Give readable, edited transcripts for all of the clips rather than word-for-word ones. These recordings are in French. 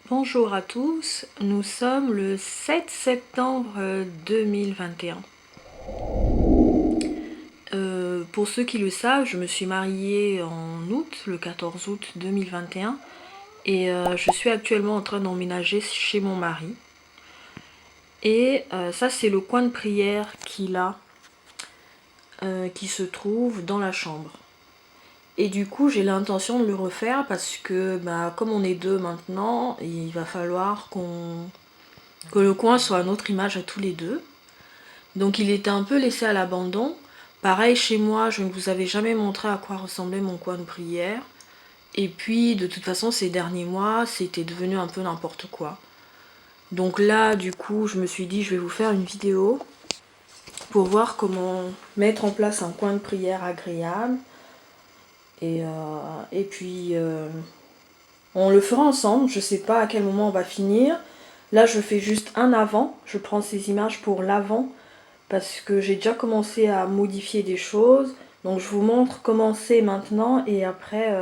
Bonjour à tous, nous sommes le 7 septembre 2021. Pour ceux qui le savent, je me suis mariée en août, le 14 août 2021, et je suis actuellement en train d'emménager chez mon mari. Et ça, c'est le coin de prière qu'il a, qui se trouve dans la chambre. Et du coup, j'ai l'intention de le refaire parce que, comme on est deux maintenant, il va falloir que le coin soit à notre image à tous les deux. Donc il était un peu laissé à l'abandon. Pareil chez moi, je ne vous avais jamais montré à quoi ressemblait mon coin de prière. Et puis de toute façon ces derniers mois, c'était devenu un peu n'importe quoi. Donc là du coup, je me suis dit je vais vous faire une vidéo pour voir comment mettre en place un coin de prière agréable. Et puis on le fera ensemble, je sais pas à quel moment on va finir. Là je fais juste un avant, je prends ces images pour l'avant parce que j'ai déjà commencé à modifier des choses. Donc je vous montre comment c'est maintenant et après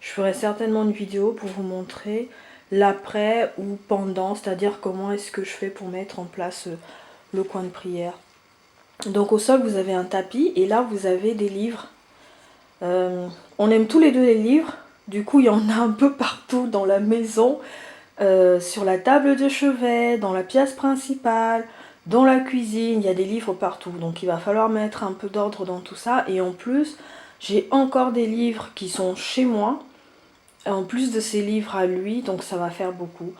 je ferai certainement une vidéo pour vous montrer l'après ou pendant, c'est-à-dire comment est-ce que je fais pour mettre en place le coin de prière. Donc au sol vous avez un tapis et là vous avez des livres. On aime tous les deux les livres, du coup il y en a un peu partout dans la maison, sur la table de chevet, dans la pièce principale, dans la cuisine, il y a des livres partout, donc il va falloir mettre un peu d'ordre dans tout ça. Et en plus, j'ai encore des livres qui sont chez moi, en plus de ces livres à lui, donc ça va faire beaucoup.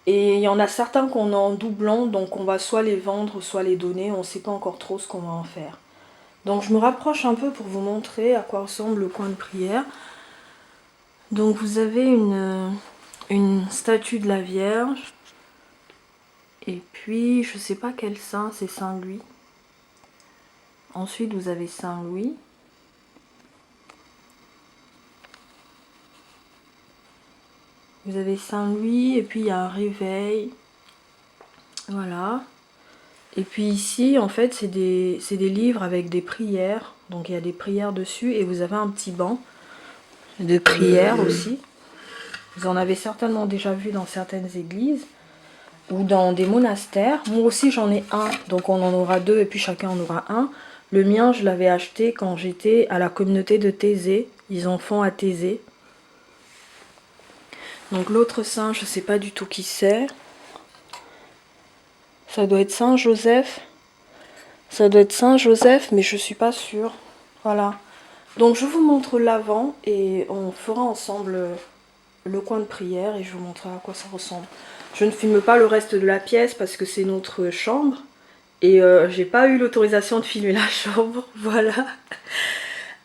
Et il y en a certains qu'on a en doublant, donc on va soit les vendre, soit les donner, on ne sait pas encore trop ce qu'on va en faire. Donc je me rapproche un peu pour vous montrer à quoi ressemble le coin de prière. Donc vous avez une statue de la Vierge. Et puis, je sais pas quel saint, c'est Saint Louis. Ensuite, vous avez Saint Louis. Vous avez Saint Louis, et puis il y a un réveil. Voilà. Et puis ici, en fait, c'est des livres avec des prières. Donc il y a des prières dessus, et vous avez un petit banc de prières aussi. Vous en avez certainement déjà vu dans certaines églises ou dans des monastères. Moi aussi, j'en ai un, donc on en aura deux, et puis chacun en aura un. Le mien, je l'avais acheté quand j'étais à la communauté de Thésée. Ils en font à Thésée. Donc l'autre saint, je ne sais pas du tout qui c'est. Ça doit être Saint Joseph. Ça doit être Saint Joseph, mais je ne suis pas sûre. Voilà. Donc je vous montre l'avant et on fera ensemble le coin de prière et je vous montrerai à quoi ça ressemble. Je ne filme pas le reste de la pièce parce que c'est notre chambre. Et j'ai pas eu l'autorisation de filmer la chambre. Voilà.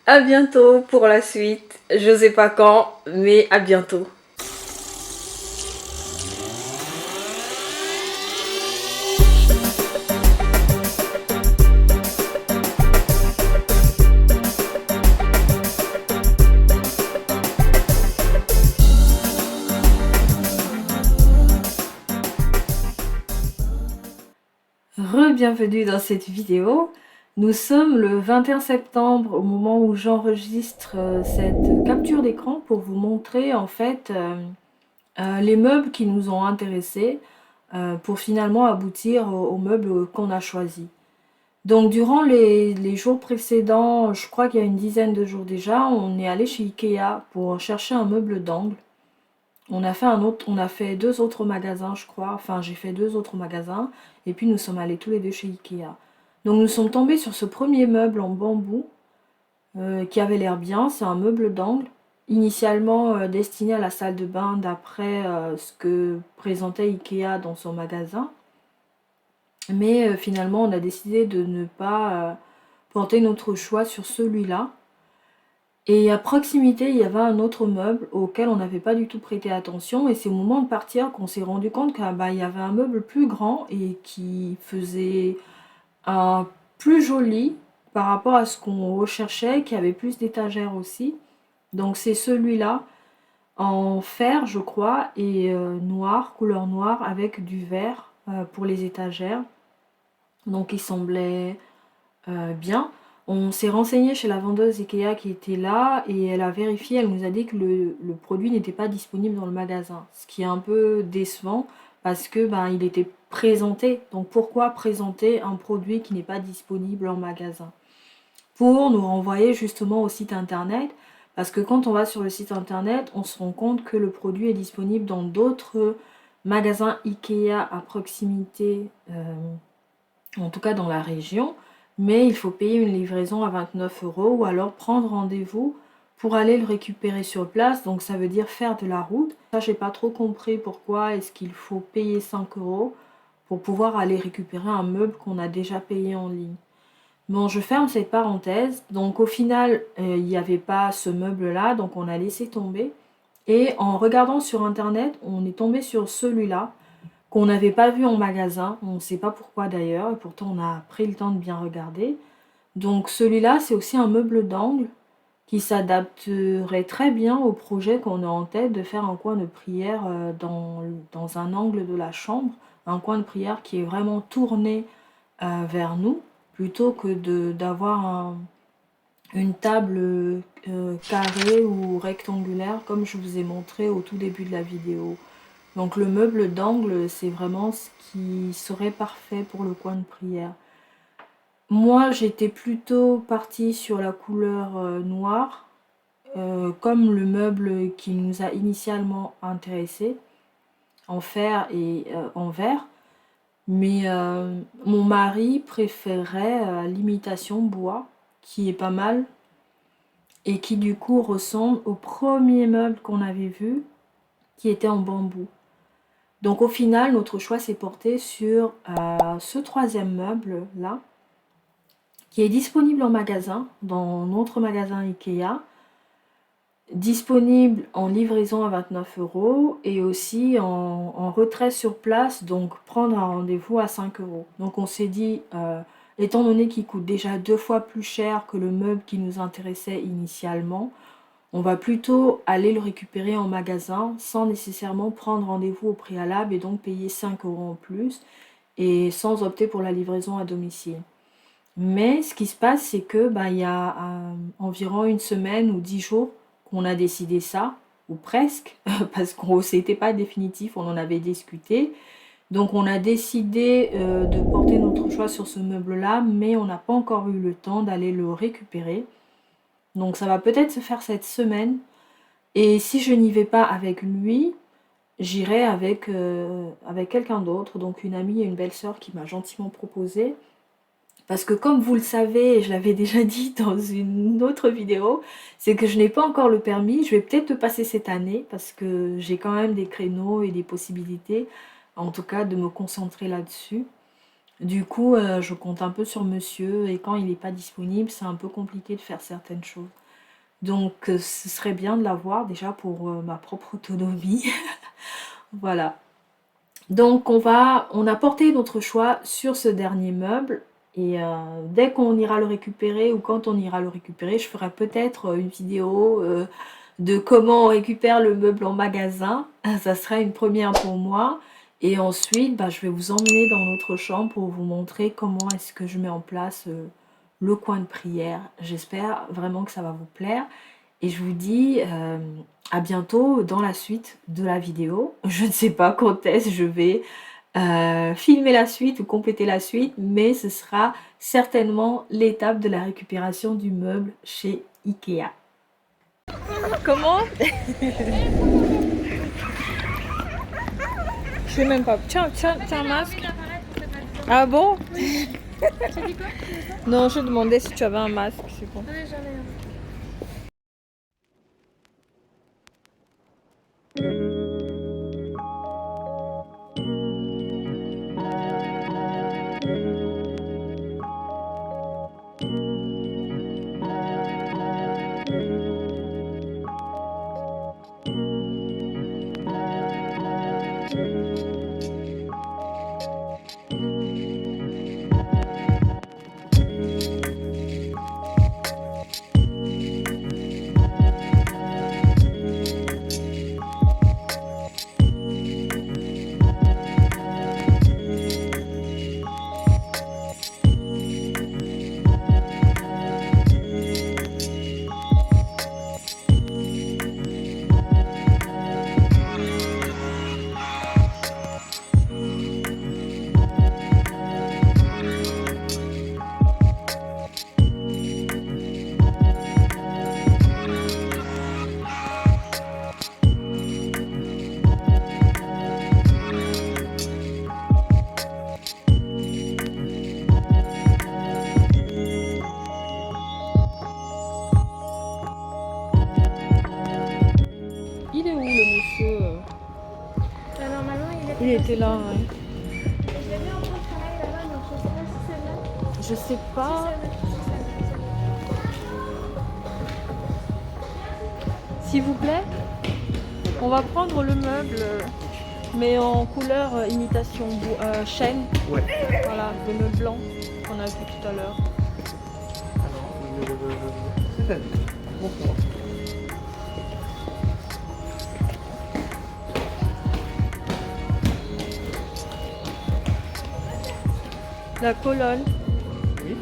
À bientôt pour la suite. Je sais pas quand, mais à bientôt. Re-bienvenue dans cette vidéo. Nous sommes le 21 septembre au moment où j'enregistre cette capture d'écran pour vous montrer en fait les meubles qui nous ont intéressés pour finalement aboutir aux meubles qu'on a choisis. Donc durant les jours précédents, je crois qu'il y a une dizaine de jours déjà, on est allé chez Ikea pour chercher un meuble d'angle. On a fait deux autres magasins, je crois. Enfin, j'ai fait deux autres magasins. Et puis, nous sommes allés tous les deux chez Ikea. Donc, nous sommes tombés sur ce premier meuble en bambou qui avait l'air bien. C'est un meuble d'angle, initialement destiné à la salle de bain d'après ce que présentait Ikea dans son magasin. Mais finalement, on a décidé de ne pas porter notre choix sur celui-là. Et à proximité, il y avait un autre meuble auquel on n'avait pas du tout prêté attention. Et c'est au moment de partir qu'on s'est rendu compte qu'il y avait un meuble plus grand et qui faisait un plus joli par rapport à ce qu'on recherchait, qui avait plus d'étagères aussi. Donc c'est celui-là, en fer je crois, et noir, couleur noire, avec du vert pour les étagères. Donc il semblait bien. On s'est renseigné chez la vendeuse Ikea qui était là et elle a vérifié, elle nous a dit que le produit n'était pas disponible dans le magasin. Ce qui est un peu décevant parce que ben, il était présenté. Donc pourquoi présenter un produit qui n'est pas disponible en magasin? Pour nous renvoyer justement au site internet, parce que quand on va sur le site internet, on se rend compte que le produit est disponible dans d'autres magasins Ikea à proximité, en tout cas dans la région, mais il faut payer une livraison à 29 € ou alors prendre rendez-vous pour aller le récupérer sur place, donc ça veut dire faire de la route. Ça, j'ai pas trop compris pourquoi est-ce qu'il faut payer 5 € pour pouvoir aller récupérer un meuble qu'on a déjà payé en ligne. Bon, je ferme cette parenthèse. Donc au final, il n'y avait pas ce meuble-là, donc on a laissé tomber. Et en regardant sur internet, on est tombé sur celui-là qu'on n'avait pas vu en magasin. On ne sait pas pourquoi d'ailleurs, et pourtant on a pris le temps de bien regarder. Donc celui-là, c'est aussi un meuble d'angle qui s'adapterait très bien au projet qu'on a en tête de faire un coin de prière dans un angle de la chambre. Un coin de prière qui est vraiment tourné vers nous, plutôt que d'avoir une table carrée ou rectangulaire, comme je vous ai montré au tout début de la vidéo. Donc le meuble d'angle, c'est vraiment ce qui serait parfait pour le coin de prière. Moi, j'étais plutôt partie sur la couleur noire, comme le meuble qui nous a initialement intéressé, en fer et en verre. Mais mon mari préférait l'imitation bois, qui est pas mal, et qui du coup ressemble au premier meuble qu'on avait vu, qui était en bambou. Donc au final, notre choix s'est porté sur ce troisième meuble-là, qui est disponible en magasin, dans notre magasin Ikea, disponible en livraison à 29 € et aussi en retrait sur place, donc prendre un rendez-vous à 5 €. Donc on s'est dit, étant donné qu'il coûte déjà 2 fois plus cher que le meuble qui nous intéressait initialement, on va plutôt aller le récupérer en magasin sans nécessairement prendre rendez-vous au préalable et donc payer 5 € en plus et sans opter pour la livraison à domicile. Mais ce qui se passe, c'est que il y a environ une semaine ou 10 jours qu'on a décidé ça, ou presque, parce que c'était pas définitif, on en avait discuté. Donc on a décidé de porter notre choix sur ce meuble-là, mais on n'a pas encore eu le temps d'aller le récupérer. Donc ça va peut-être se faire cette semaine. Et si je n'y vais pas avec lui, j'irai avec quelqu'un d'autre, donc une amie et une belle-sœur qui m'a gentiment proposé. Parce que comme vous le savez, et je l'avais déjà dit dans une autre vidéo, c'est que je n'ai pas encore le permis. Je vais peut-être le passer cette année parce que j'ai quand même des créneaux et des possibilités, en tout cas de me concentrer là-dessus. Du coup, je compte un peu sur monsieur et quand il n'est pas disponible, c'est un peu compliqué de faire certaines choses. Donc ce serait bien de l'avoir déjà pour ma propre autonomie. Voilà. Donc on a porté notre choix sur ce dernier meuble. Et dès qu'on ira le récupérer ou quand on ira le récupérer, je ferai peut-être une vidéo de comment on récupère le meuble en magasin. Ça sera une première pour moi. Et ensuite, je vais vous emmener dans notre chambre pour vous montrer comment est-ce que je mets en place le coin de prière. J'espère vraiment que ça va vous plaire. Et je vous dis à bientôt dans la suite de la vidéo. Je ne sais pas quand est-ce que je vais filmer la suite ou compléter la suite, mais ce sera certainement l'étape de la récupération du meuble chez Ikea. Comment? Je sais même pas. Tiens, un masque. Ah bon? Non, je demandais si tu avais un masque, c'est bon. Ouais, j'en ai un. Il était là, ouais. Et je l'ai mis en train de travailler là-bas, donc je sais pas si c'est là. Je sais Si pas. c'est là, si c'est là. S'il vous plaît, on va prendre le meuble, mais en couleur imitation chêne. Ouais. Voilà, le meuble blanc qu'on a vu tout à l'heure. C'est-à-dire bonsoir. La colonne Oui,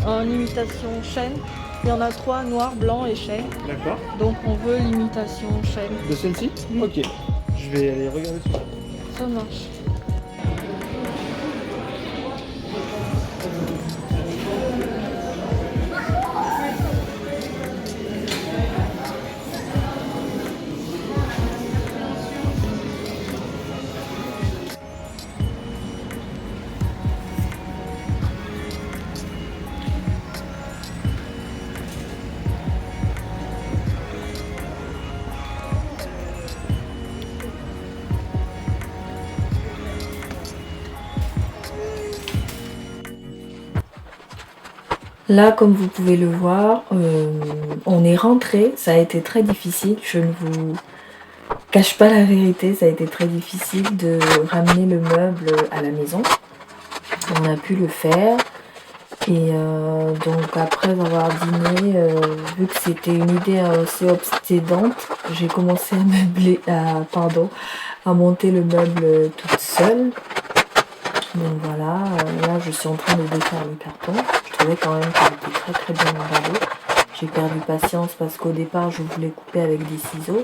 en imitation chêne. Il y en a 3, noir, blanc et chêne. d'accord. Donc on veut l'imitation chêne. De celle-ci? Oui. Ok. Je vais aller regarder tout ça. Ça marche. Là, comme vous pouvez le voir, on est rentré. Ça a été très difficile. Je ne vous cache pas la vérité. Ça a été très difficile de ramener le meuble à la maison. On a pu le faire. Et donc après avoir dîné, vu que c'était une idée assez obsédante, j'ai commencé à monter le meuble toute seule. Donc voilà, là je suis en train de défaire le carton. Je trouvais quand même qu'il était très très bien emballé. J'ai perdu patience parce qu'au départ je voulais couper avec des ciseaux.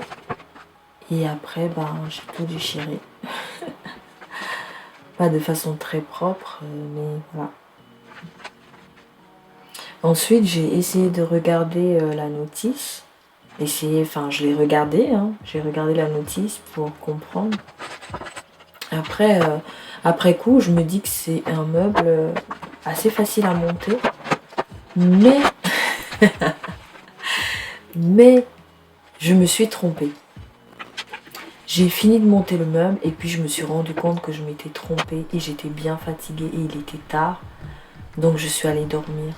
Et après j'ai tout déchiré. Pas de façon très propre, mais voilà. Ensuite j'ai essayé de regarder la notice. Je l'ai regardé, hein. J'ai regardé la notice pour comprendre. Après coup, je me dis que c'est un meuble assez facile à monter, mais, mais je me suis trompée. J'ai fini de monter le meuble et puis je me suis rendu compte que je m'étais trompée et j'étais bien fatiguée et il était tard, donc je suis allée dormir.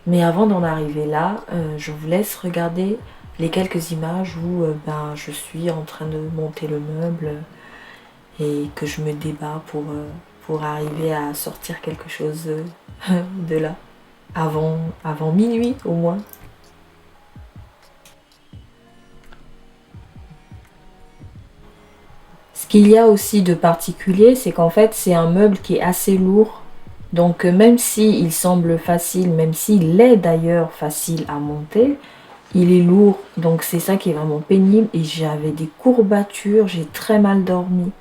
Mais avant d'en arriver là, je vous laisse regarder les quelques images où je suis en train de monter le meuble et que je me débat pour arriver à sortir quelque chose de là, avant minuit au moins. Ce qu'il y a aussi de particulier, c'est qu'en fait c'est un meuble qui est assez lourd. Donc même s'il semble facile, même s'il est d'ailleurs facile à monter, il est lourd. Donc c'est ça qui est vraiment pénible et j'avais des courbatures, j'ai très mal dormi.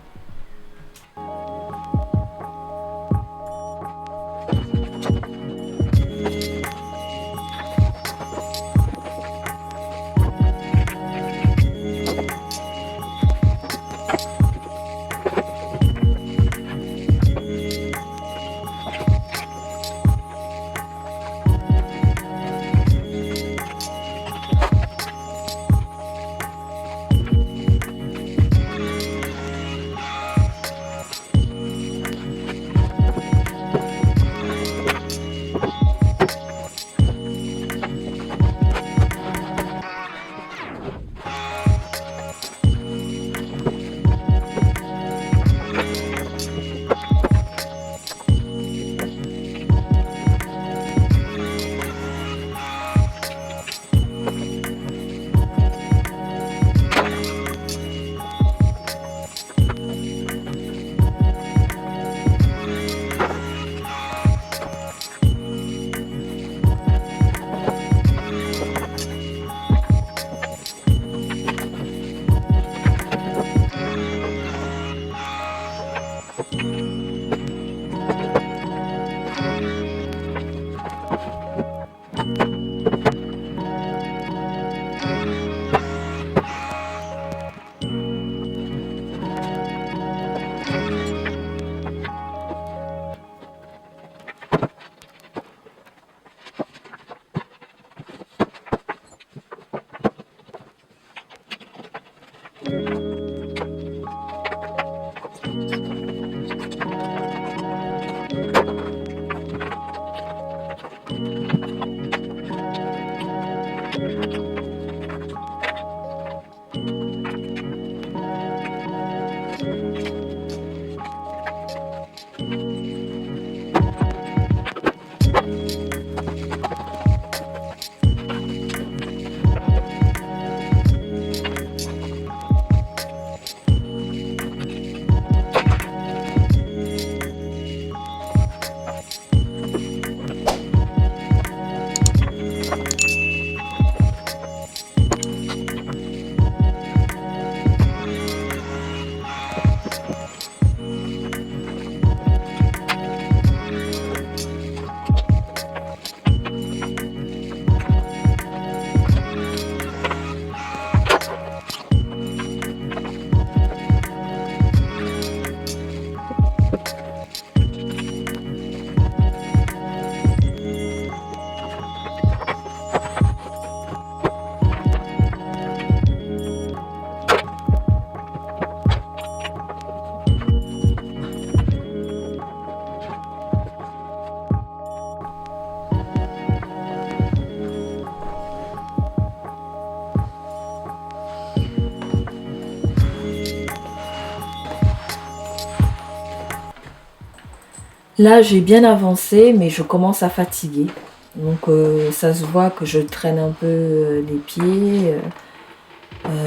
Là, j'ai bien avancé, mais je commence à fatiguer. Donc, ça se voit que je traîne un peu les pieds.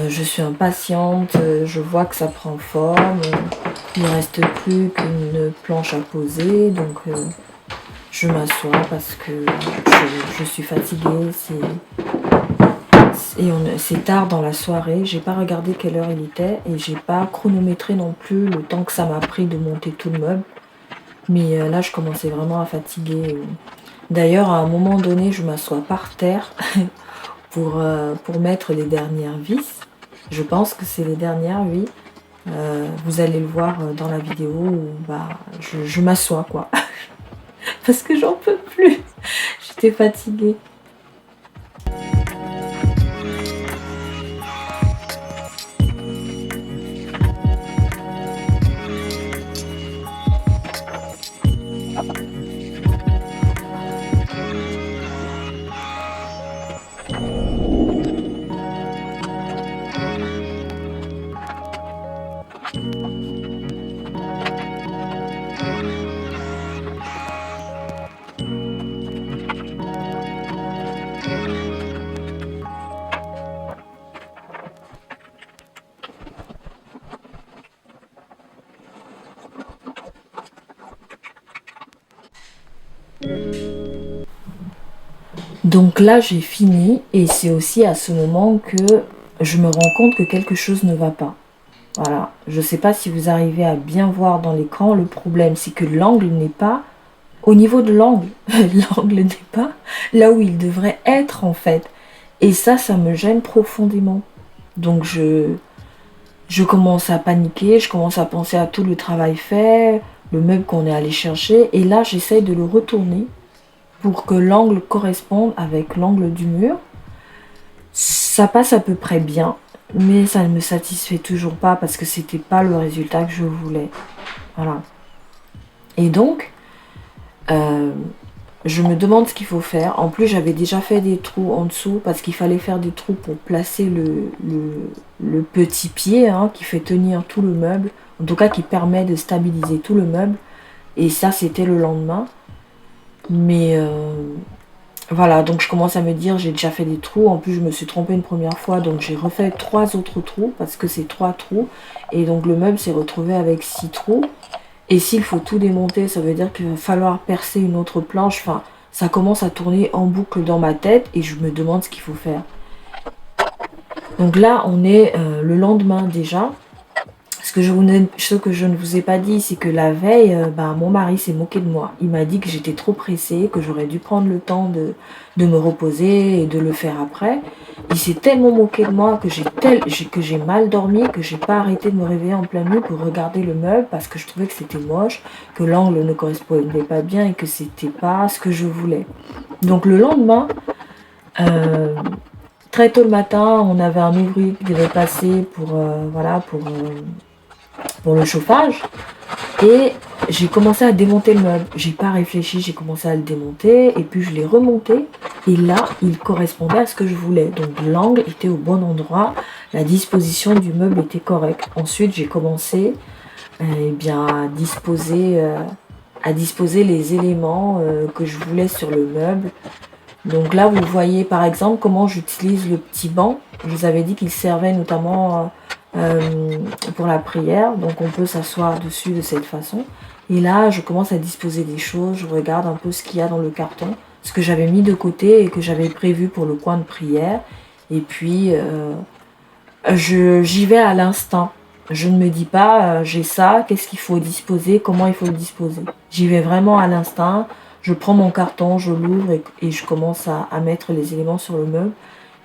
Je suis impatiente. Je vois que ça prend forme. Il ne reste plus qu'une planche à poser. Donc, je m'assois parce que je suis fatiguée. C'est tard dans la soirée. J'ai pas regardé quelle heure il était. Et j'ai pas chronométré non plus le temps que ça m'a pris de monter tout le meuble. Mais là, je commençais vraiment à fatiguer. D'ailleurs, à un moment donné, je m'assois par terre pour mettre les dernières vis. Je pense que c'est les dernières, oui. Vous allez le voir dans la vidéo où bah, je m'assois, quoi. Parce que j'en peux plus. J'étais fatiguée. Donc là, j'ai fini et c'est aussi à ce moment que je me rends compte que quelque chose ne va pas. Voilà, je ne sais pas si vous arrivez à bien voir dans l'écran, le problème c'est que l'angle n'est pas au niveau de l'angle. L'angle n'est pas là où il devrait être en fait. Et ça me gêne profondément. Donc je commence à paniquer, je commence à penser à tout le travail fait, le meuble qu'on est allé chercher. Et là, j'essaye de le retourner pour que l'angle corresponde avec l'angle du mur. Ça passe à peu près bien, mais ça ne me satisfait toujours pas parce que c'était pas le résultat que je voulais. Voilà. Et donc, euh, je me demande ce qu'il faut faire. En plus, j'avais déjà fait des trous en dessous parce qu'il fallait faire des trous pour placer le petit pied hein, qui fait tenir tout le meuble. En tout cas, qui permet de stabiliser tout le meuble. Et ça, c'était le lendemain. Mais voilà, donc je commence à me dire, j'ai déjà fait des trous. En plus, je me suis trompée une première fois, donc j'ai refait 3 autres trous parce que c'est 3 trous. Et donc le meuble s'est retrouvé avec 6 trous. Et s'il faut tout démonter, ça veut dire qu'il va falloir percer une autre planche. Enfin, ça commence à tourner en boucle dans ma tête et je me demande ce qu'il faut faire. Donc là, on est le lendemain déjà. Ce que je ne vous ai pas dit, c'est que la veille, mon mari s'est moqué de moi. Il m'a dit que j'étais trop pressée, que j'aurais dû prendre le temps de me reposer et de le faire après. Il s'est tellement moqué de moi que j'ai mal dormi, que j'ai pas arrêté de me réveiller en pleine nuit pour regarder le meuble parce que je trouvais que c'était moche, que l'angle ne correspondait pas bien et que c'était pas ce que je voulais. Donc le lendemain, très tôt le matin, on avait un ouvrier qui devait passer pour le chauffage et j'ai commencé à démonter le meuble. J'ai pas réfléchi, j'ai commencé à le démonter et puis je l'ai remonté et là il correspondait à ce que je voulais. Donc l'angle était au bon endroit, la disposition du meuble était correcte. Ensuite j'ai commencé à disposer les éléments que je voulais sur le meuble. Donc là vous voyez par exemple comment j'utilise le petit banc. Je vous avais dit qu'il servait notamment pour la prière, donc on peut s'asseoir dessus de cette façon. Et là, je commence à disposer des choses, je regarde un peu ce qu'il y a dans le carton, ce que j'avais mis de côté et que j'avais prévu pour le coin de prière. Et puis, j'y vais à l'instinct. Je ne me dis pas, j'ai ça, qu'est-ce qu'il faut disposer, comment il faut le disposer. J'y vais vraiment à l'instinct, je prends mon carton, je l'ouvre et je commence à mettre les éléments sur le meuble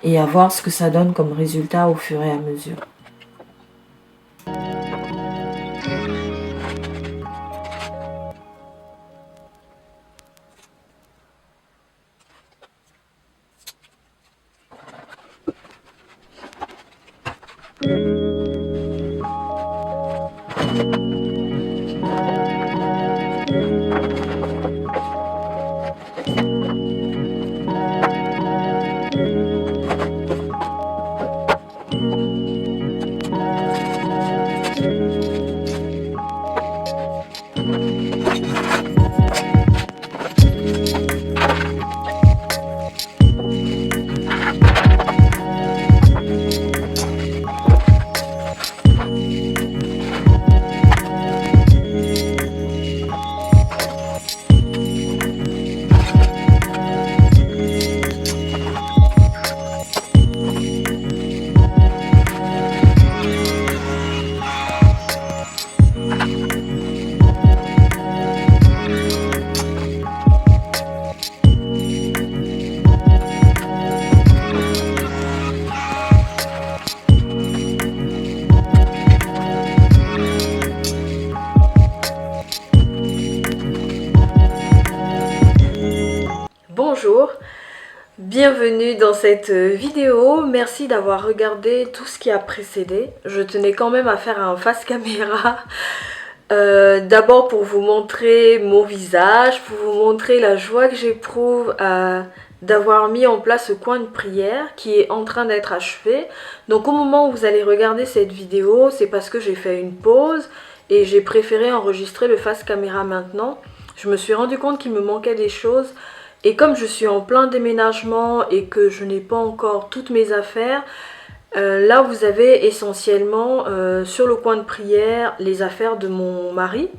et à voir ce que ça donne comme résultat au fur et à mesure. Bienvenue dans cette vidéo, merci d'avoir regardé tout ce qui a précédé. Je tenais quand même à faire un face caméra. D'abord pour vous montrer mon visage, pour vous montrer la joie que j'éprouve d'avoir mis en place ce coin de prière qui est en train d'être achevé. Donc au moment où vous allez regarder cette vidéo, c'est parce que j'ai fait une pause et j'ai préféré enregistrer le face caméra maintenant. Je me suis rendu compte qu'il me manquait des choses. Et comme je suis en plein déménagement et que je n'ai pas encore toutes mes affaires, là vous avez essentiellement sur le coin de prière les affaires de mon mari.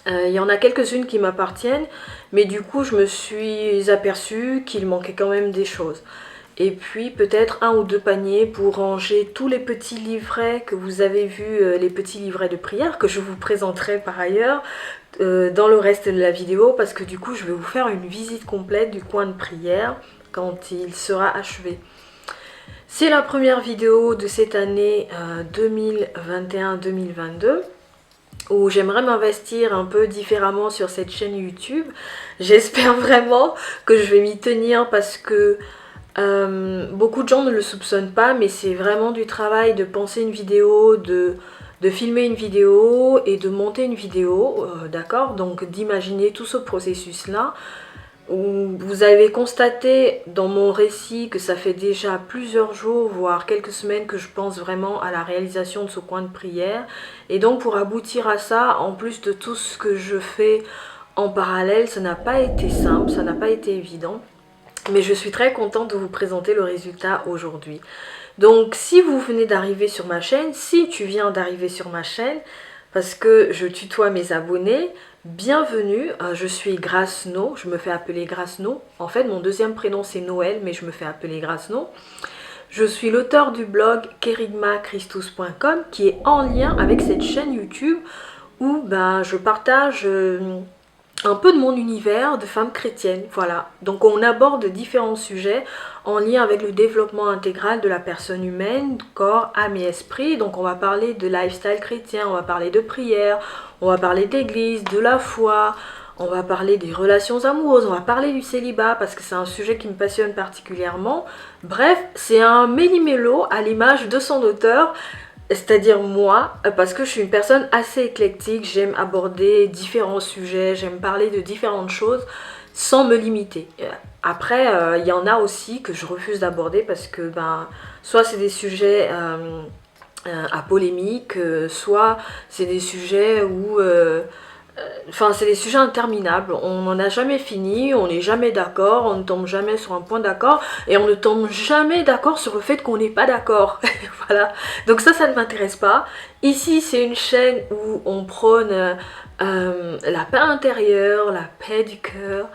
Il y en a quelques-unes qui m'appartiennent, mais du coup je me suis aperçue qu'il manquait quand même des choses. Et puis peut-être 1 ou 2 paniers pour ranger tous les petits livrets que vous avez vus, les petits livrets de prière que je vous présenterai par ailleurs dans le reste de la vidéo, parce que du coup je vais vous faire une visite complète du coin de prière quand il sera achevé. C'est la première vidéo de cette année 2021-2022 où j'aimerais m'investir un peu différemment sur cette chaîne YouTube. J'espère vraiment que je vais m'y tenir parce que beaucoup de gens ne le soupçonnent pas, mais c'est vraiment du travail de penser une vidéo, de filmer une vidéo et de monter une vidéo, d'accord? Donc d'imaginer tout ce processus-là. Vous avez constaté dans mon récit que ça fait déjà plusieurs jours, voire quelques semaines que je pense vraiment à la réalisation de ce coin de prière. Et donc pour aboutir à ça, en plus de tout ce que je fais en parallèle, ça n'a pas été simple, ça n'a pas été évident. Mais je suis très contente de vous présenter le résultat aujourd'hui. Donc si vous venez d'arriver sur ma chaîne, si tu viens d'arriver sur ma chaîne, parce que je tutoie mes abonnés, bienvenue, je suis Grace No, je me fais appeler Grace No. En fait mon deuxième prénom c'est Noël, mais je me fais appeler Grace No. Je suis l'auteur du blog kerygmachristus.com qui est en lien avec cette chaîne YouTube où je partage un peu de mon univers de femme chrétienne, voilà. Donc on aborde différents sujets en lien avec le développement intégral de la personne humaine, corps, âme et esprit. Donc on va parler de lifestyle chrétien, on va parler de prière, on va parler d'église, de la foi, on va parler des relations amoureuses, on va parler du célibat parce que c'est un sujet qui me passionne particulièrement. Bref, c'est un méli-mélo à l'image de son auteur. C'est-à-dire moi, parce que je suis une personne assez éclectique, j'aime aborder différents sujets, j'aime parler de différentes choses sans me limiter. Après, il y en a aussi que je refuse d'aborder parce que soit c'est des sujets à polémique, soit c'est des sujets où... c'est des sujets interminables, on n'en a jamais fini, on n'est jamais d'accord, on ne tombe jamais sur un point d'accord et on ne tombe jamais d'accord sur le fait qu'on n'est pas d'accord. Voilà, donc ça ne m'intéresse pas. Ici c'est une chaîne où on prône la paix intérieure, la paix du cœur,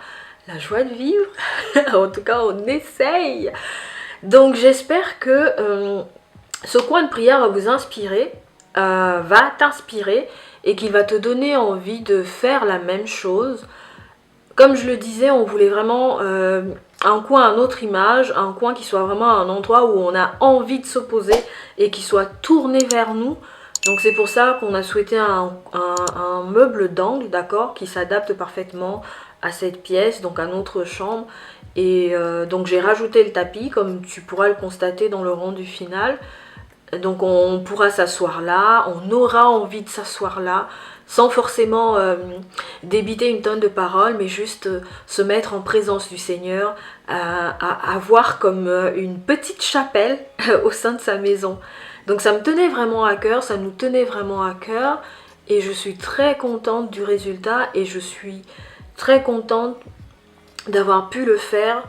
la joie de vivre. En tout cas on essaye. Donc j'espère que ce coin de prière va vous inspirer, va t'inspirer et qui va te donner envie de faire la même chose. Comme je le disais, on voulait vraiment un coin à notre image, un coin qui soit vraiment un endroit où on a envie de se poser et qui soit tourné vers nous. Donc c'est pour ça qu'on a souhaité un meuble d'angle, d'accord, qui s'adapte parfaitement à cette pièce, donc à notre chambre. Et donc j'ai rajouté le tapis, comme tu pourras le constater dans le rendu final. Donc on pourra s'asseoir là, on aura envie de s'asseoir là, sans forcément débiter une tonne de paroles, mais juste se mettre en présence du Seigneur, à voir comme une petite chapelle au sein de sa maison. Donc ça me tenait vraiment à cœur, ça nous tenait vraiment à cœur, et je suis très contente du résultat, et je suis très contente d'avoir pu le faire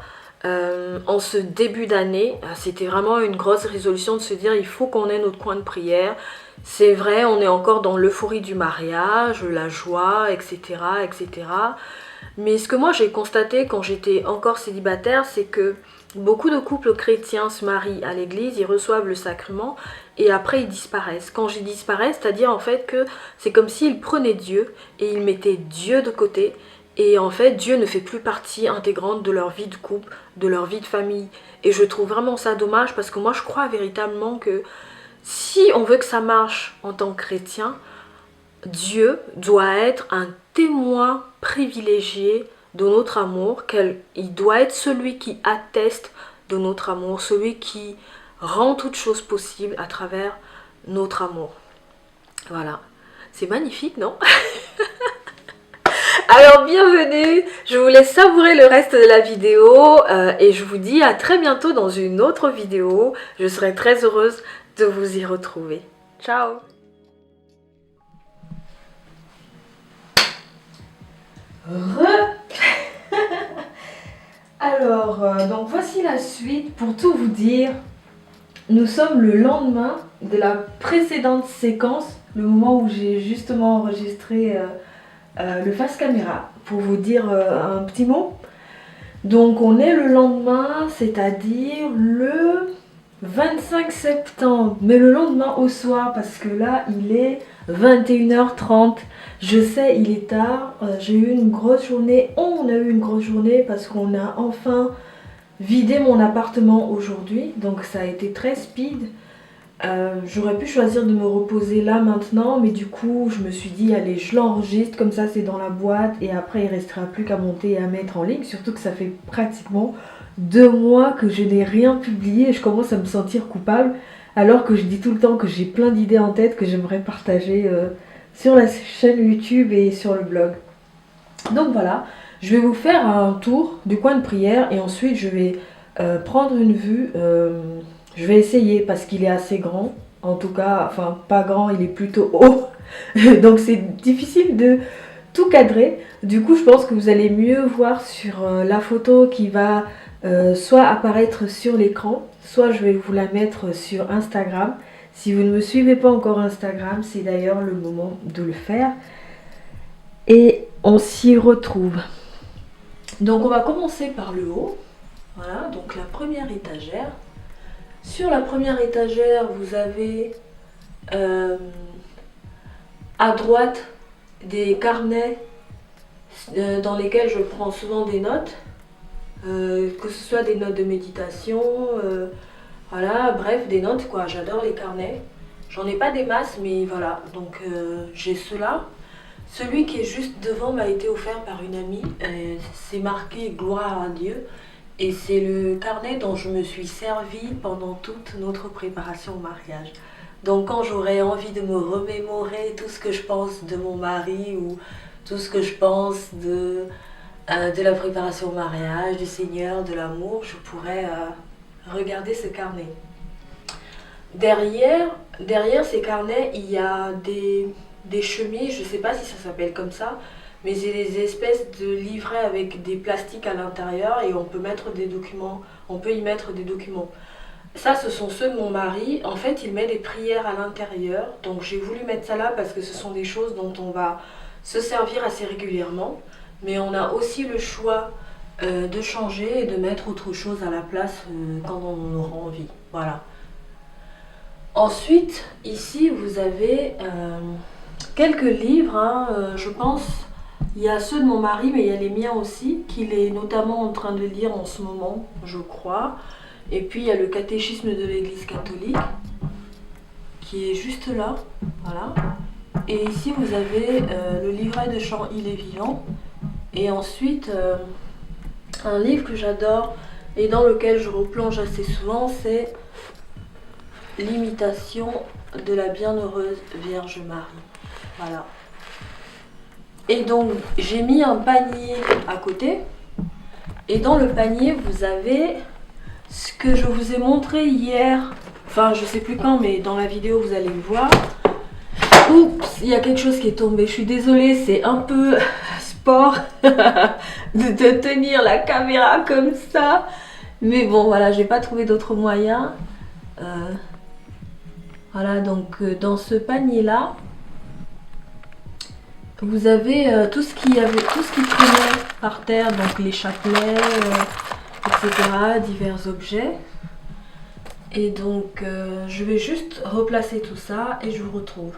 en ce début d'année. C'était vraiment une grosse résolution de se dire il faut qu'on ait notre coin de prière. C'est vrai, on est encore dans l'euphorie du mariage, la joie, etc., etc. Mais ce que moi j'ai constaté quand j'étais encore célibataire, c'est que beaucoup de couples chrétiens se marient à l'église, ils reçoivent le sacrement et après ils disparaissent. Quand j'y disparaissent, c'est-à-dire en fait que c'est comme s'ils prenaient Dieu et ils mettaient Dieu de côté. Et en fait, Dieu ne fait plus partie intégrante de leur vie de couple, de leur vie de famille. Et je trouve vraiment ça dommage parce que moi, je crois véritablement que si on veut que ça marche en tant que chrétien, Dieu doit être un témoin privilégié de notre amour, il doit être celui qui atteste de notre amour, celui qui rend toute chose possible à travers notre amour. Voilà, c'est magnifique, non? Alors bienvenue, je vous laisse savourer le reste de la vidéo et je vous dis à très bientôt dans une autre vidéo. Je serai très heureuse de vous y retrouver. Ciao! Alors, donc voici la suite. Pour tout vous dire, nous sommes le lendemain de la précédente séquence, le moment où j'ai justement enregistré le face caméra. Pour vous dire un petit mot. Donc on est le lendemain, c'est-à-dire le 25 septembre. Mais le lendemain au soir, parce que là il est 21h30. Je sais, il est tard, j'ai eu une grosse journée, on a eu une grosse journée parce qu'on a enfin vidé mon appartement aujourd'hui, donc ça a été très speed. J'aurais pu choisir de me reposer là maintenant, mais du coup je me suis dit allez, je l'enregistre, comme ça c'est dans la boîte et après il ne restera plus qu'à monter et à mettre en ligne, surtout que ça fait pratiquement 2 mois que je n'ai rien publié et je commence à me sentir coupable alors que je dis tout le temps que j'ai plein d'idées en tête que j'aimerais partager sur la chaîne YouTube et sur le blog. Donc voilà, je vais vous faire un tour du coin de prière et ensuite je vais prendre une vue. Je vais essayer parce qu'il est assez grand, en tout cas, enfin pas grand, il est plutôt haut. Donc c'est difficile de tout cadrer. Du coup je pense que vous allez mieux voir sur la photo qui va soit apparaître sur l'écran, soit je vais vous la mettre sur Instagram. Si vous ne me suivez pas encore Instagram, c'est d'ailleurs le moment de le faire. Et on s'y retrouve. Donc on va commencer par le haut. Voilà, donc la première étagère. Sur la première étagère, vous avez à droite des carnets dans lesquels je prends souvent des notes. Que ce soit des notes de méditation, voilà, bref, des notes quoi, j'adore les carnets. J'en ai pas des masses, mais voilà, donc j'ai ceux-là. Celui qui est juste devant m'a été offert par une amie, c'est marqué gloire à Dieu. Et c'est le carnet dont je me suis servi pendant toute notre préparation au mariage. Donc quand j'aurai envie de me remémorer tout ce que je pense de mon mari ou tout ce que je pense de la préparation au mariage, du Seigneur, de l'amour, je pourrais regarder ce carnet. Derrière ces carnets, il y a des chemises, je ne sais pas si ça s'appelle comme ça, mais c'est des espèces de livrets avec des plastiques à l'intérieur et on peut mettre des documents, on peut y mettre des documents. Ça, ce sont ceux de mon mari. En fait, il met des prières à l'intérieur, donc j'ai voulu mettre ça là parce que ce sont des choses dont on va se servir assez régulièrement. Mais on a aussi le choix de changer et de mettre autre chose à la place quand on en aura envie. Voilà. Ensuite, ici, vous avez quelques livres, hein, je pense. Il y a ceux de mon mari, mais il y a les miens aussi, qu'il est notamment en train de lire en ce moment, je crois. Et puis il y a le catéchisme de l'Église catholique, qui est juste là, voilà. Et ici vous avez le livret de chant Il est vivant. Et ensuite, un livre que j'adore et dans lequel je replonge assez souvent, c'est L'imitation de la bienheureuse Vierge Marie. Voilà. Et donc j'ai mis un panier à côté et dans le panier vous avez ce que je vous ai montré hier, enfin je sais plus quand mais dans la vidéo vous allez le voir. Oups, il y a quelque chose qui est tombé, je suis désolée, c'est un peu sport de tenir la caméra comme ça, mais bon voilà, j'ai pas trouvé d'autre moyen. Voilà, donc dans ce panier là vous avez tout ce qui traînait par terre, donc les chapelets, etc., divers objets. Et donc je vais juste replacer tout ça et je vous retrouve.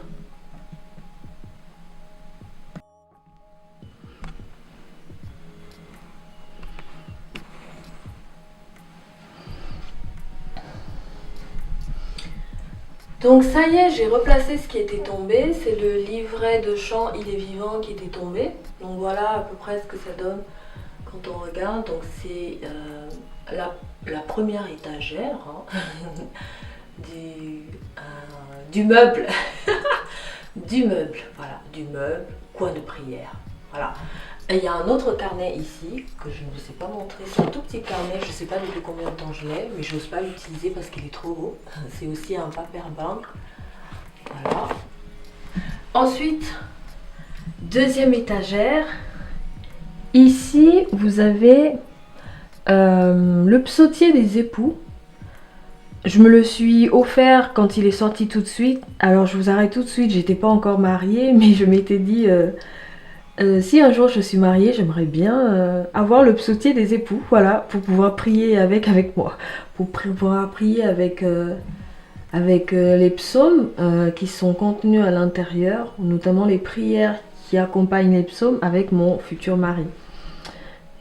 Donc ça y est, j'ai replacé ce qui était tombé, c'est le livret de chant Il est vivant qui était tombé. Donc voilà à peu près ce que ça donne quand on regarde, donc c'est la première étagère hein, du meuble. Du meuble, voilà, du meuble, coin de prière. Voilà. Et il y a un autre carnet ici que je ne vous ai pas montré. C'est un tout petit carnet, je ne sais pas depuis combien de temps je l'ai, mais je n'ose pas l'utiliser parce qu'il est trop gros. C'est aussi un paperbank. Voilà. Ensuite, deuxième étagère. Ici, vous avez le psautier des époux. Je me le suis offert quand il est sorti tout de suite. Alors je vous arrête tout de suite, j'étais pas encore mariée, mais je m'étais dit si un jour je suis mariée, j'aimerais bien avoir le psautier des époux, voilà, pour pouvoir prier avec moi, pour pouvoir prier avec les psaumes qui sont contenus à l'intérieur, notamment les prières qui accompagnent les psaumes avec mon futur mari.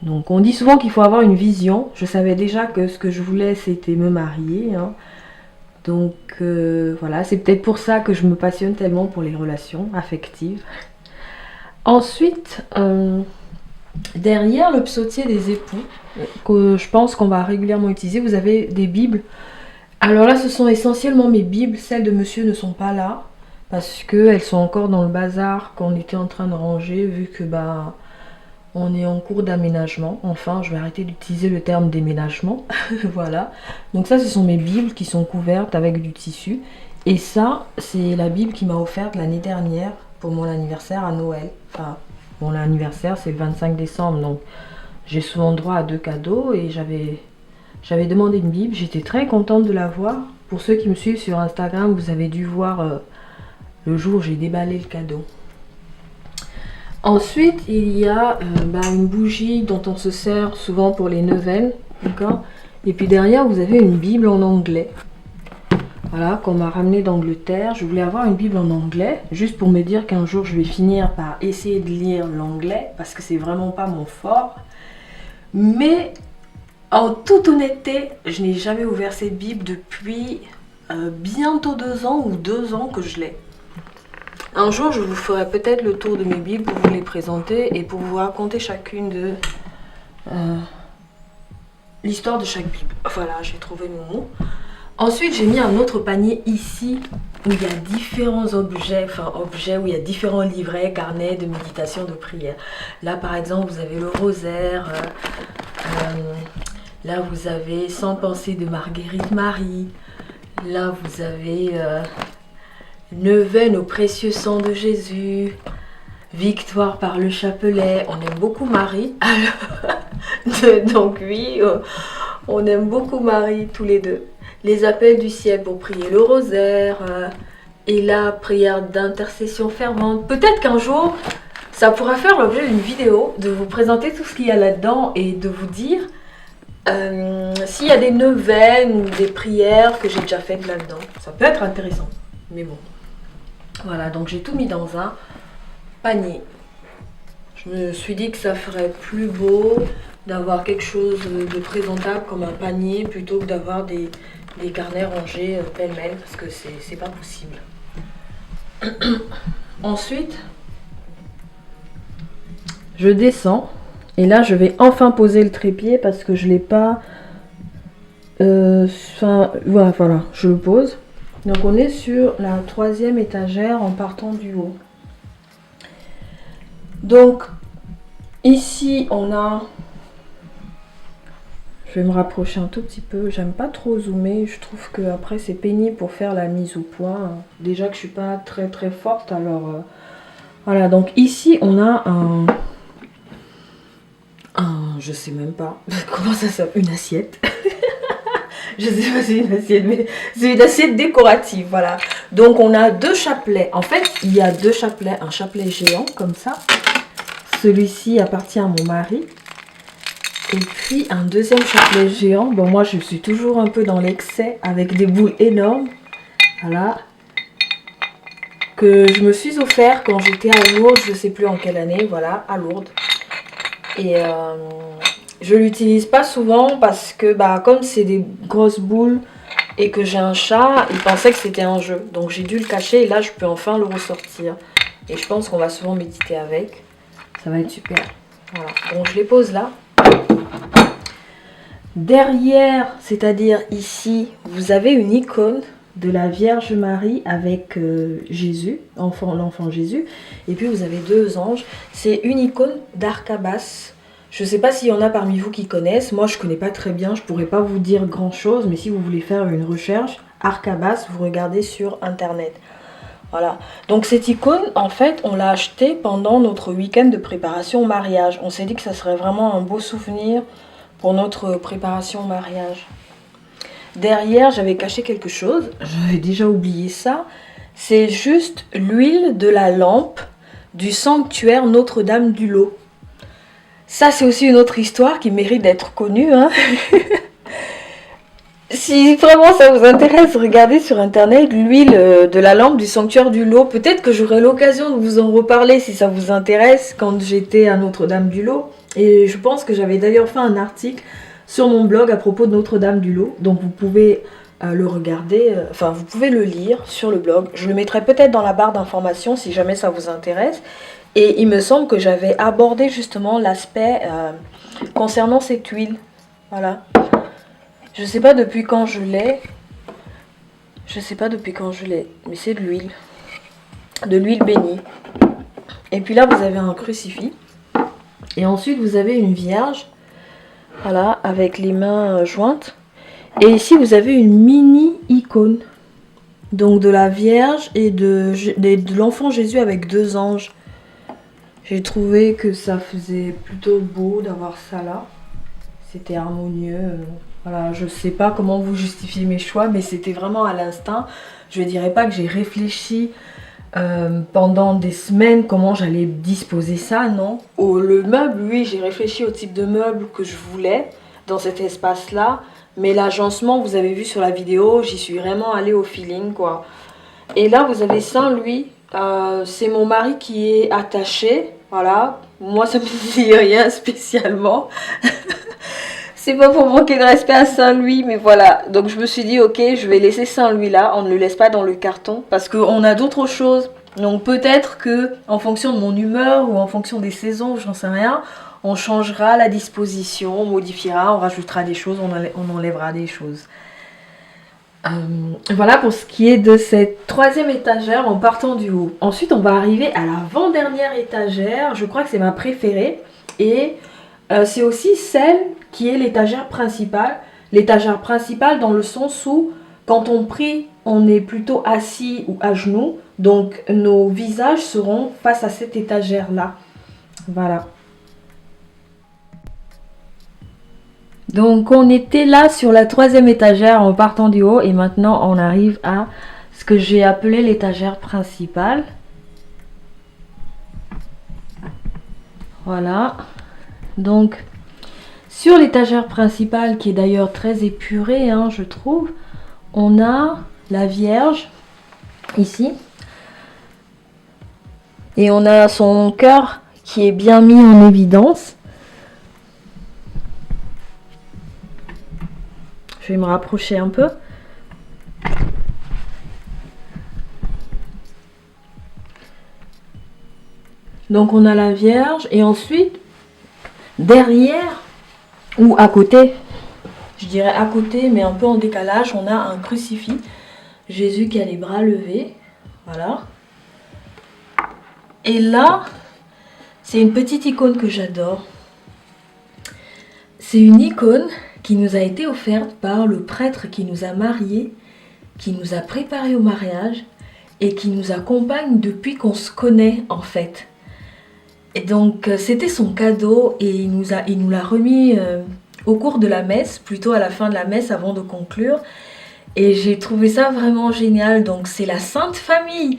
Donc on dit souvent qu'il faut avoir une vision. Je savais déjà que ce que je voulais c'était me marier. Hein. Donc voilà, c'est peut-être pour ça que je me passionne tellement pour les relations affectives. Ensuite, derrière le psautier des époux, que je pense qu'on va régulièrement utiliser, vous avez des bibles. Alors là, ce sont essentiellement mes bibles. Celles de monsieur ne sont pas là parce qu'elles sont encore dans le bazar qu'on était en train de ranger vu que bah... on est en cours d'aménagement. Enfin, je vais arrêter d'utiliser le terme déménagement. Voilà. Donc ça, ce sont mes bibles qui sont couvertes avec du tissu. Et ça, c'est la bible qui m'a offerte l'année dernière pour mon anniversaire à Noël. Enfin, mon anniversaire, c'est le 25 décembre. Donc, j'ai souvent droit à 2 cadeaux. Et j'avais demandé une bible. J'étais très contente de l'avoir. Pour ceux qui me suivent sur Instagram, vous avez dû voir le jour où j'ai déballé le cadeau. Ensuite, il y a une bougie dont on se sert souvent pour les neuvaines, d'accord. Et puis derrière, vous avez une Bible en anglais, voilà, qu'on m'a ramenée d'Angleterre. Je voulais avoir une Bible en anglais, juste pour me dire qu'un jour, je vais finir par essayer de lire l'anglais, parce que c'est vraiment pas mon fort. Mais, en toute honnêteté, je n'ai jamais ouvert cette Bible depuis bientôt 2 ans ou 2 ans que je l'ai. Un jour, je vous ferai peut-être le tour de mes bibles pour vous les présenter et pour vous raconter chacune de l'histoire de chaque bible. Voilà, j'ai trouvé mon mot. Ensuite, j'ai mis un autre panier ici où il y a différents objets, où il y a différents livrets, carnets de méditation, de prière. Là, par exemple, vous avez le rosaire. Là, vous avez 100 pensées de Marguerite Marie. Là, vous avez... neuvaine au précieux sang de Jésus, victoire par le chapelet. On aime beaucoup Marie. Alors, donc oui, on aime beaucoup Marie tous les deux. Les appels du ciel pour prier le rosaire. Et la prière d'intercession fervente. Peut-être qu'un jour, ça pourra faire l'objet d'une vidéo, de vous présenter tout ce qu'il y a là-dedans et de vous dire s'il y a des neuvaines ou des prières que j'ai déjà faites là-dedans. Ça peut être intéressant, mais bon. Voilà, donc j'ai tout mis dans un panier. Je me suis dit que ça ferait plus beau d'avoir quelque chose de présentable comme un panier plutôt que d'avoir des carnets rangés pêle-mêle parce que c'est pas possible. Ensuite, je descends et là je vais enfin poser le trépied parce que je l'ai pas... voilà, je le pose. Donc on est sur la 3e étagère en partant du haut. Donc ici on a... Je vais me rapprocher un tout petit peu. J'aime pas trop zoomer. Je trouve que après c'est pénible pour faire la mise au point. Déjà que je suis pas très très forte. Alors voilà. Donc ici on a je sais même pas comment ça s'appelle. Une assiette. Je sais pas si c'est une assiette, mais c'est une assiette décorative, voilà. Donc on a 2 chapelets. En fait, il y a 2 chapelets. Un chapelet géant, comme ça. Celui-ci appartient à mon mari. Et puis un deuxième chapelet géant. Bon, moi, je suis toujours un peu dans l'excès, avec des boules énormes. Voilà. Que je me suis offert quand j'étais à Lourdes, je sais plus en quelle année, voilà, à Lourdes. Et... je l'utilise pas souvent parce que comme c'est des grosses boules et que j'ai un chat, il pensait que c'était un jeu. Donc j'ai dû le cacher et là je peux enfin le ressortir. Et je pense qu'on va souvent méditer avec. Ça va être super. Voilà. Donc je les pose là. Derrière, c'est-à-dire ici, vous avez une icône de la Vierge Marie avec Jésus, l'enfant Jésus. Et puis vous avez deux anges. C'est une icône d'Arcabas. Je ne sais pas s'il y en a parmi vous qui connaissent. Moi, je ne connais pas très bien. Je ne pourrais pas vous dire grand-chose. Mais si vous voulez faire une recherche, Arcabas, vous regardez sur Internet. Voilà. Donc cette icône, en fait, on l'a achetée pendant notre week-end de préparation au mariage. On s'est dit que ça serait vraiment un beau souvenir pour notre préparation au mariage. Derrière, j'avais caché quelque chose. J'avais déjà oublié ça. C'est juste l'huile de la lampe du sanctuaire Notre-Dame du Lot. Ça, c'est aussi une autre histoire qui mérite d'être connue. Hein. Si vraiment ça vous intéresse, regardez sur internet l'huile de la lampe du sanctuaire du Lot. Peut-être que j'aurai l'occasion de vous en reparler si ça vous intéresse quand j'étais à Notre-Dame du Lot. Et je pense que j'avais d'ailleurs fait un article sur mon blog à propos de Notre-Dame du Lot. Donc vous pouvez le regarder, vous pouvez le lire sur le blog. Je le mettrai peut-être dans la barre d'informations si jamais ça vous intéresse. Et il me semble que j'avais abordé justement l'aspect concernant cette huile. Voilà. Je sais pas depuis quand je l'ai. Mais c'est de l'huile. De l'huile bénie. Et puis là, vous avez un crucifix. Et ensuite, vous avez une vierge. Voilà, avec les mains jointes. Et ici, vous avez une mini icône. Donc de la Vierge et de l'enfant Jésus avec deux anges. J'ai trouvé que ça faisait plutôt beau d'avoir ça là. C'était harmonieux. Voilà, je sais pas comment vous justifier mes choix, mais c'était vraiment à l'instinct. Je ne dirais pas que j'ai réfléchi pendant des semaines comment j'allais disposer ça, non. Le meuble, oui, j'ai réfléchi au type de meuble que je voulais dans cet espace-là. Mais l'agencement, vous avez vu sur la vidéo, j'y suis vraiment allée au feeling, quoi. Et là, vous avez Saint-Louis. C'est mon mari qui est attaché. Voilà. Moi, ça me dit rien spécialement. C'est pas pour manquer de respect à Saint-Louis, mais voilà. Donc je me suis dit, ok, je vais laisser Saint-Louis là. On ne le laisse pas dans le carton parce qu'on a d'autres choses. Donc peut-être que en fonction de mon humeur ou en fonction des saisons, j'en sais rien, on changera la disposition, on modifiera, on rajoutera des choses, on enlèvera des choses. Voilà pour ce qui est de cette troisième étagère en partant du haut. Ensuite, on va arriver à l'avant-dernière étagère. Je crois que c'est ma préférée. Et c'est aussi celle qui est l'étagère principale. L'étagère principale dans le sens où, quand on prie, on est plutôt assis ou à genoux. Donc, nos visages seront face à cette étagère-là. Voilà. Donc on était là sur la troisième étagère en partant du haut et maintenant on arrive à ce que j'ai appelé l'étagère principale. Voilà. Donc sur l'étagère principale qui est d'ailleurs très épurée, hein, je trouve, on a la Vierge ici. Et on a son cœur qui est bien mis en évidence. Je vais me rapprocher un peu. Donc on a la Vierge et ensuite derrière ou à côté, je dirais à côté mais un peu en décalage, on a un crucifix. Jésus qui a les bras levés. Voilà. Et là, c'est une petite icône que j'adore. C'est une icône qui nous a été offerte par le prêtre qui nous a mariés, qui nous a préparés au mariage et qui nous accompagne depuis qu'on se connaît en fait. Et donc c'était son cadeau et il nous l'a remis au cours de la messe, plutôt à la fin de la messe avant de conclure. Et j'ai trouvé ça vraiment génial. Donc c'est la Sainte Famille.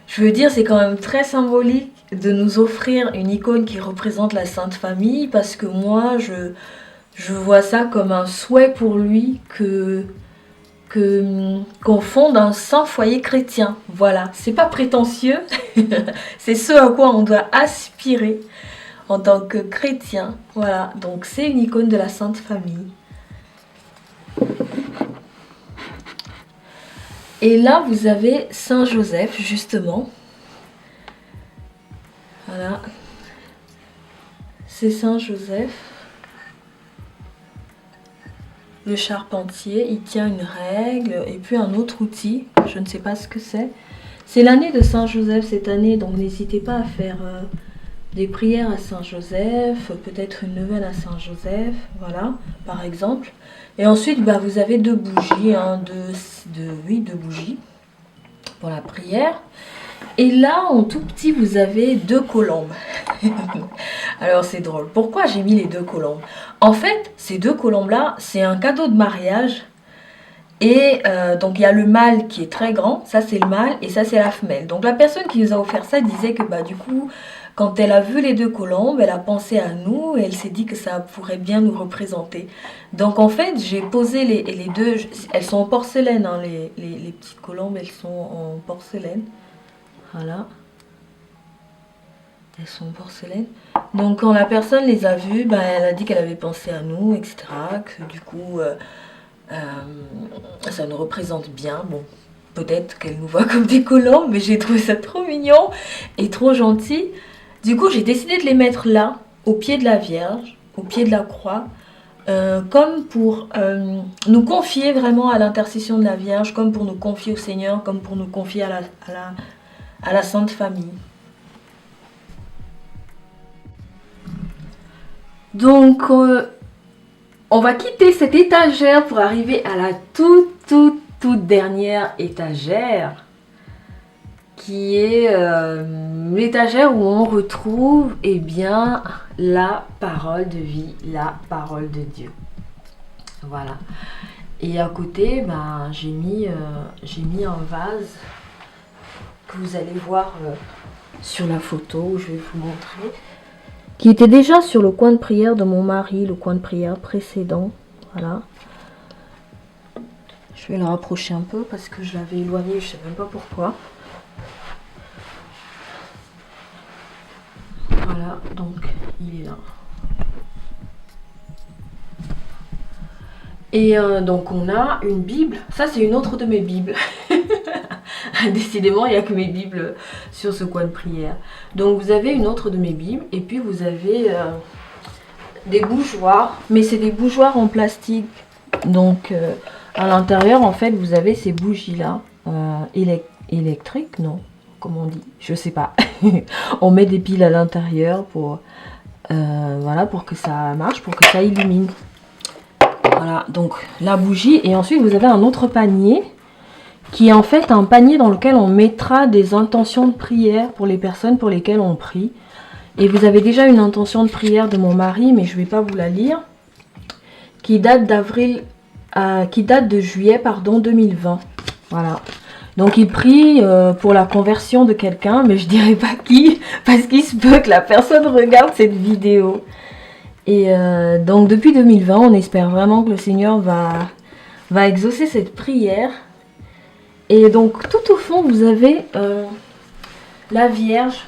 Je veux dire, c'est quand même très symbolique de nous offrir une icône qui représente la Sainte Famille parce que moi je vois ça comme un souhait pour lui qu'on fonde un saint foyer chrétien. Voilà, c'est pas prétentieux, c'est ce à quoi on doit aspirer en tant que chrétien. Voilà, donc c'est une icône de la Sainte Famille. Et là, vous avez Saint Joseph, justement. Voilà, c'est Saint Joseph. le charpentier, il tient une règle et puis un autre outil, je ne sais pas ce que c'est. C'est l'année de Saint-Joseph cette année, donc n'hésitez pas à faire des prières à Saint-Joseph, peut-être une neuvaine à Saint-Joseph, voilà, par exemple. Et ensuite, bah, vous avez deux bougies, deux bougies pour la prière. Et là, en tout petit, vous avez deux colombes. Alors, c'est drôle. Pourquoi j'ai mis les deux colombes? En fait, ces deux colombes-là, c'est un cadeau de mariage. Et donc, il y a le mâle qui est très grand. Ça, c'est le mâle et ça, c'est la femelle. Donc, la personne qui nous a offert ça disait que, bah, du coup, quand elle a vu les deux colombes, elle a pensé à nous et elle s'est dit que ça pourrait bien nous représenter. Donc, en fait, j'ai posé les deux. Elles sont en porcelaine, hein, les petites colombes, elles sont en porcelaine. Voilà. Elles sont en porcelaine. Donc quand la personne les a vues, ben, elle a dit qu'elle avait pensé à nous, etc. Que du coup, ça nous représente bien. Bon, peut-être qu'elle nous voit comme des colombes, mais j'ai trouvé ça trop mignon et trop gentil. Du coup, j'ai décidé de les mettre là, au pied de la Vierge, au pied de la croix. Comme pour nous confier vraiment à l'intercession de la Vierge, comme pour nous confier au Seigneur, comme pour nous confier à la Sainte Famille. Donc, on va quitter cette étagère pour arriver à la toute dernière étagère, qui est l'étagère où on retrouve, eh bien, la parole de vie, la parole de Dieu. Voilà. Et à côté, ben, j'ai mis un vase que vous allez voir sur la photo où je vais vous montrer, qui était déjà sur le coin de prière de mon mari, le coin de prière précédent. Voilà. Je vais le rapprocher un peu parce que je l'avais éloigné, je ne sais même pas pourquoi. Voilà, donc il est là. Et donc on a une Bible, ça c'est une autre de mes Bibles. Décidément il n'y a que mes Bibles sur ce coin de prière. Donc vous avez une autre de mes Bibles et puis vous avez des bougeoirs, mais c'est des bougeoirs en plastique. Donc à l'intérieur en fait vous avez ces bougies là, électriques, non, comment on dit, je sais pas. On met des piles à l'intérieur pour, voilà, pour que ça marche, pour que ça illumine. Voilà, donc la bougie. Et ensuite, vous avez un autre panier qui est en fait un panier dans lequel on mettra des intentions de prière pour les personnes pour lesquelles on prie. Et vous avez déjà une intention de prière de mon mari, mais je ne vais pas vous la lire, qui date de juillet, pardon, 2020. Voilà. Donc il prie pour la conversion de quelqu'un, mais je dirais pas qui, parce qu'il se peut que la personne regarde cette vidéo. Et donc depuis 2020, on espère vraiment que le Seigneur va exaucer cette prière. Et donc tout au fond, vous avez la Vierge.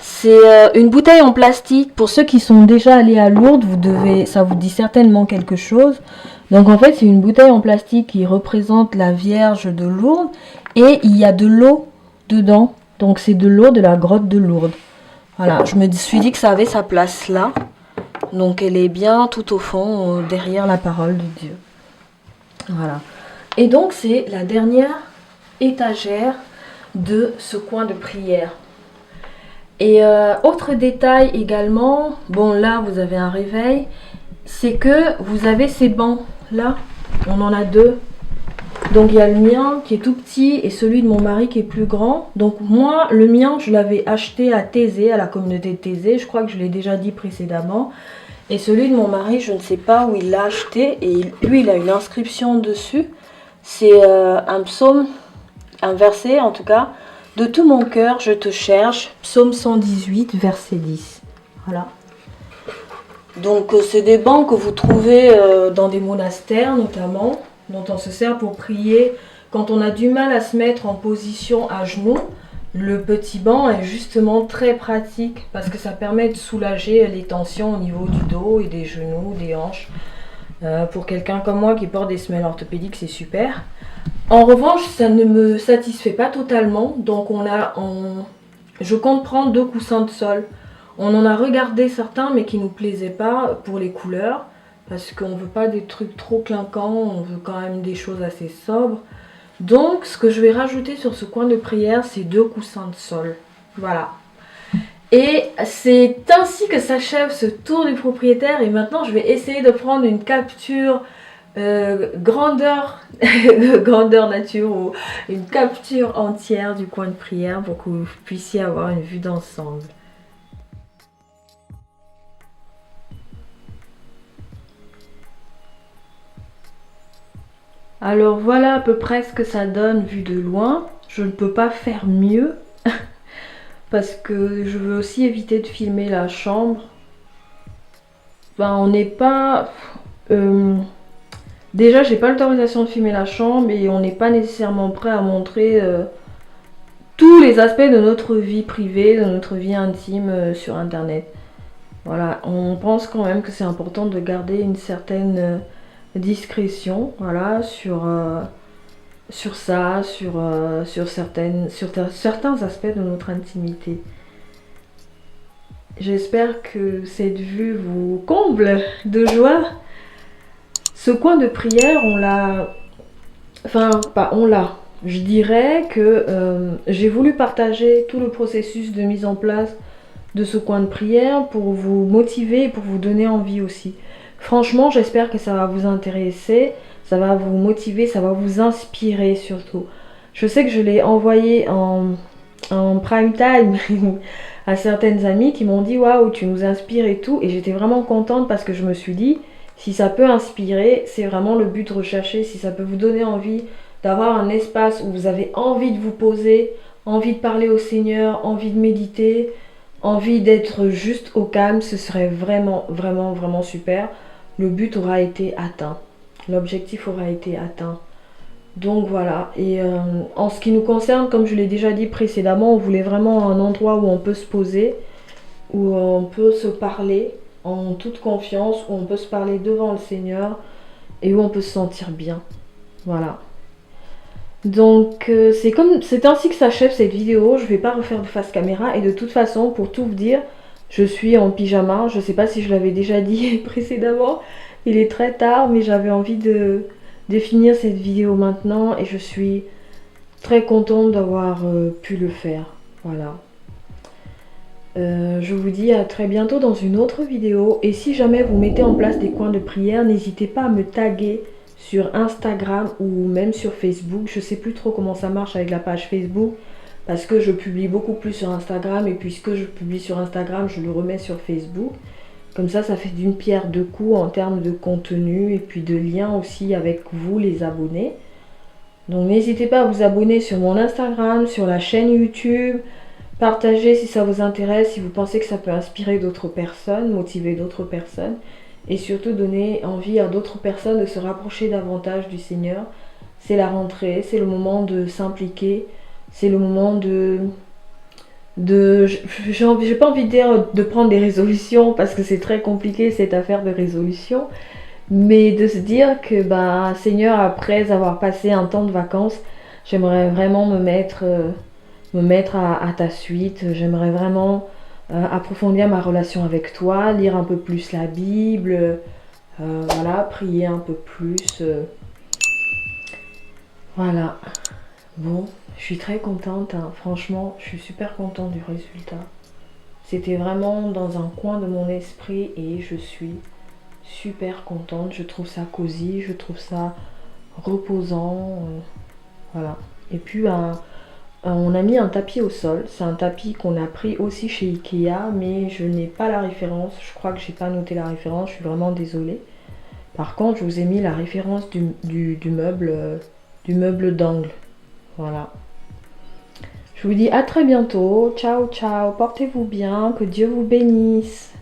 C'est une bouteille en plastique. Pour ceux qui sont déjà allés à Lourdes, ça vous dit certainement quelque chose. Donc en fait, c'est une bouteille en plastique qui représente la Vierge de Lourdes. Et il y a de l'eau dedans. Donc c'est de l'eau de la grotte de Lourdes. Voilà, je me suis dit que ça avait sa place là. Donc elle est bien tout au fond, derrière la parole de Dieu. Voilà. Et donc c'est la dernière étagère de ce coin de prière. Et autre détail également, bon là vous avez un réveil, c'est que vous avez ces bancs là, on en a deux. Donc il y a le mien qui est tout petit et celui de mon mari qui est plus grand. Donc moi, le mien, je l'avais acheté à Thésée, à la communauté de Thésée. Je crois que je l'ai déjà dit précédemment. Et celui de mon mari, je ne sais pas où il l'a acheté. Et lui, il a une inscription dessus. C'est un psaume, un verset en tout cas. De tout mon cœur, je te cherche. Psaume 118, verset 10. Voilà. Donc c'est des bancs que vous trouvez dans des monastères notamment, dont on se sert pour prier quand on a du mal à se mettre en position à genoux. Le petit banc est justement très pratique parce que ça permet de soulager les tensions au niveau du dos et des genoux, des hanches. Pour quelqu'un comme moi qui porte des semelles orthopédiques, c'est super. En revanche, ça ne me satisfait pas totalement, donc je compte prendre 2 coussins de sol. On en a regardé certains mais qui ne nous plaisaient pas pour les couleurs. parce qu'on veut pas des trucs trop clinquants, on veut quand même des choses assez sobres. Donc ce que je vais rajouter sur ce coin de prière, c'est 2 coussins de sol. Voilà. Et c'est ainsi que s'achève ce tour du propriétaire. Et maintenant je vais essayer de prendre une capture grandeur grandeur nature, ou une capture entière du coin de prière pour que vous puissiez avoir une vue d'ensemble. Alors voilà à peu près ce que ça donne vu de loin. Je ne peux pas faire mieux parce que je veux aussi éviter de filmer la chambre. Ben, on n'est pas... déjà, j'ai pas l'autorisation de filmer la chambre et on n'est pas nécessairement prêt à montrer tous les aspects de notre vie privée, de notre vie intime sur internet. Voilà, on pense quand même que c'est important de garder une certaine discrétion, voilà, sur ça, sur certains aspects de notre intimité. J'espère que cette vue vous comble de joie. Ce coin de prière, on l'a... Enfin, pas on l'a. Je dirais que j'ai voulu partager tout le processus de mise en place de ce coin de prière pour vous motiver et pour vous donner envie aussi. Franchement, j'espère que ça va vous intéresser, ça va vous motiver, ça va vous inspirer surtout. Je sais que je l'ai envoyé en prime time à certaines amies qui m'ont dit waouh, tu nous inspires et tout, et j'étais vraiment contente parce que je me suis dit si ça peut inspirer, c'est vraiment le but recherché. Si ça peut vous donner envie d'avoir un espace où vous avez envie de vous poser, envie de parler au Seigneur, envie de méditer, envie d'être juste au calme, ce serait vraiment, vraiment, vraiment super. Le but aura été atteint. L'objectif aura été atteint. Donc voilà. Et en ce qui nous concerne, comme je l'ai déjà dit précédemment, on voulait vraiment un endroit où on peut se poser, où on peut se parler en toute confiance, où on peut se parler devant le Seigneur et où on peut se sentir bien. Voilà. Donc c'est ainsi que s'achève cette vidéo. Je vais pas refaire de face caméra et de toute façon, pour tout vous dire, je suis en pyjama. Je sais pas si je l'avais déjà dit précédemment. Il est très tard, mais j'avais envie de finir cette vidéo maintenant et je suis très contente d'avoir pu le faire. Voilà. Je vous dis à très bientôt dans une autre vidéo. Et si jamais vous mettez en place des coins de prière, n'hésitez pas à me taguer sur Instagram ou même sur Facebook. Je sais plus trop comment ça marche avec la page Facebook parce que je publie beaucoup plus sur Instagram et puisque je publie sur Instagram, je le remets sur Facebook. Comme ça fait d'une pierre deux coups en termes de contenu et puis de lien aussi avec vous les abonnés. Donc n'hésitez pas à vous abonner sur mon Instagram, sur la chaîne YouTube. Partagez si ça vous intéresse, si vous pensez que ça peut inspirer d'autres personnes, motiver d'autres personnes. Et surtout donner envie à d'autres personnes de se rapprocher davantage du Seigneur. C'est la rentrée, c'est le moment de s'impliquer, c'est le moment j'ai pas envie de dire de prendre des résolutions parce que c'est très compliqué cette affaire de résolution, mais de se dire que Seigneur, après avoir passé un temps de vacances, j'aimerais vraiment me mettre à ta suite, j'aimerais vraiment approfondir ma relation avec toi, lire un peu plus la Bible, voilà, prier un peu plus, voilà. Bon, je suis très contente, hein. Franchement, je suis super contente du résultat. C'était vraiment dans un coin de mon esprit et je suis super contente. Je trouve ça cosy, je trouve ça reposant, voilà. Et puis, on a mis un tapis au sol. C'est un tapis qu'on a pris aussi chez Ikea, mais je n'ai pas la référence. Je crois que j'ai pas noté la référence, je suis vraiment désolée. Par contre, je vous ai mis la référence du meuble d'angle. Voilà. Je vous dis à très bientôt. Ciao, ciao. Portez-vous bien. Que Dieu vous bénisse.